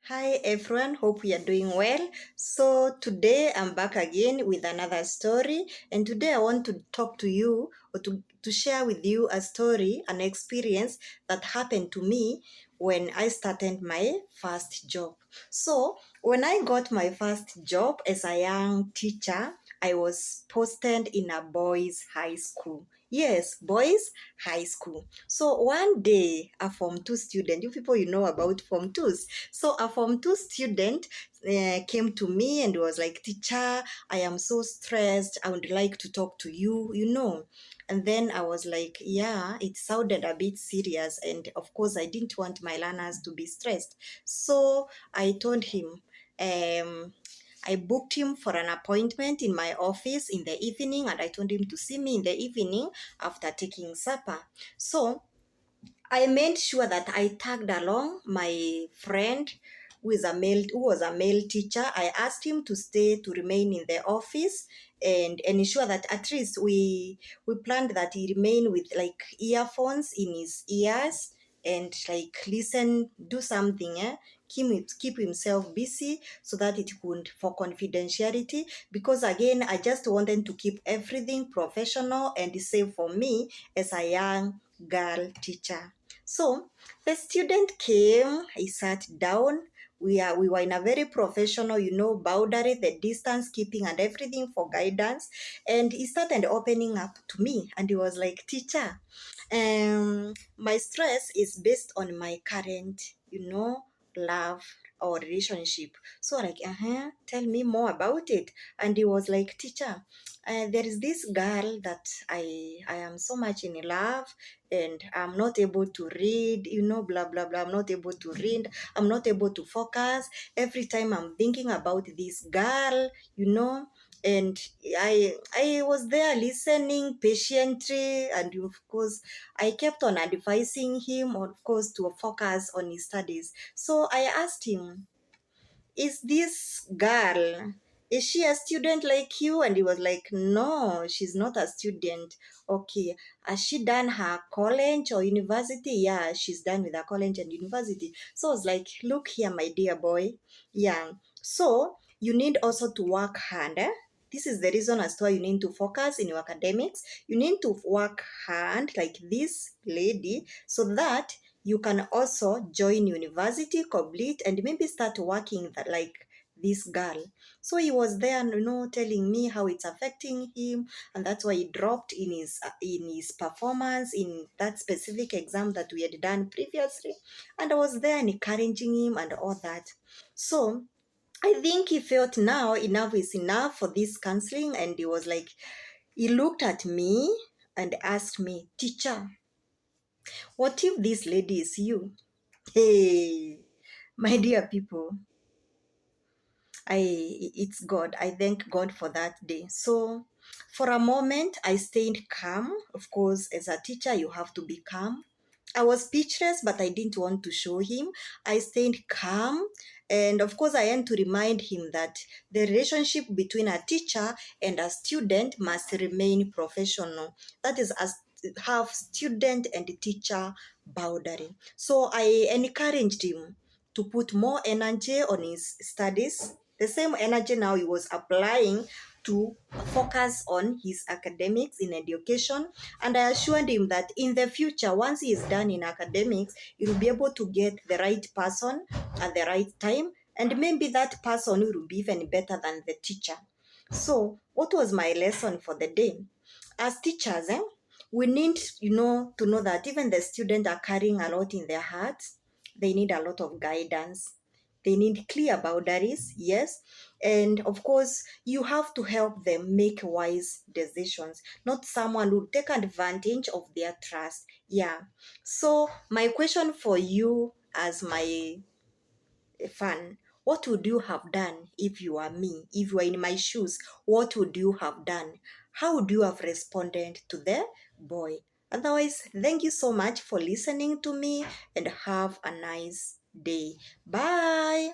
Hi everyone, hope we are doing well. So today I'm back again with another story, and today I want to talk to you or to share with you a story, an experience that happened to me when I started my first job. So when I got my first job as a young teacher, I was posted in a boys' high school. Yes, boys' high school. So one day, a Form 2 student, you people, you know about Form 2s. So a Form 2 student came to me and was like, Teacher, I am so stressed. I would like to talk to you. And then I was like, yeah, it sounded a bit serious. And of course, I didn't want my learners to be stressed. So I told him, I booked him for an appointment in my office in the evening, and I told him to see me in the evening after taking supper. So I made sure that I tagged along my friend who was a male teacher. I asked him to stay to remain in the office and ensure that at least we planned that he remain with like earphones in his ears and like listen, do something, keep himself busy so that it could for confidentiality, because again I just wanted to keep everything professional and safe for me as a young girl teacher. So the student came, he sat down. We were in a very professional, boundary, the distance keeping and everything for guidance. And he started opening up to me and he was like, Teacher, my stress is based on my current, love or relationship. So like, tell me more about it. And he was like, Teacher, there is this girl that I am so much in love, and I'm not able to read, blah blah blah. I'm not able to read. I'm not able to focus. Every time I'm thinking about this girl, and I was there listening patiently, and of course I kept on advising him, of course, to focus on his studies. So I asked him, is this girl, is she a student like you? And he was like, no, she's not a student. Okay, has she done her college or university? Yeah, she's done with her college and university. So I was like, look here, my dear boy. Yeah, so you need also to work hard. This is the reason as to why you need to focus in your academics. You need to work hard like this lady so that you can also join university, complete, and maybe start working like this girl. So he was there, telling me how it's affecting him, and that's why he dropped in his performance in that specific exam that we had done previously. And I was there encouraging him and all that. So I think he felt now enough is enough for this counseling, and he was like, he looked at me and asked me, Teacher, what if this lady is you? Hey, my dear people, it's God. I thank God for that day. So for a moment, I stayed calm. Of course, as a teacher, you have to be calm. I was speechless, but I didn't want to show him. I stayed calm. And of course, I had to remind him that the relationship between a teacher and a student must remain professional. That is, as have student and teacher boundary. So I encouraged him to put more energy on his studies. The same energy now he was applying to focus on his academics in education. And I assured him that in the future, once he is done in academics, he will be able to get the right person at the right time. And maybe that person will be even better than the teacher. So, what was my lesson for the day? As teachers, we need, to know that even the students are carrying a lot in their hearts. They need a lot of guidance. They need clear boundaries, yes. And of course, you have to help them make wise decisions, not someone who take advantage of their trust. Yeah. So, my question for you as my fan, what would you have done if you are me? If you are in my shoes, what would you have done? How would you have responded to the boy? Otherwise, thank you so much for listening to me and have a nice day. Bye.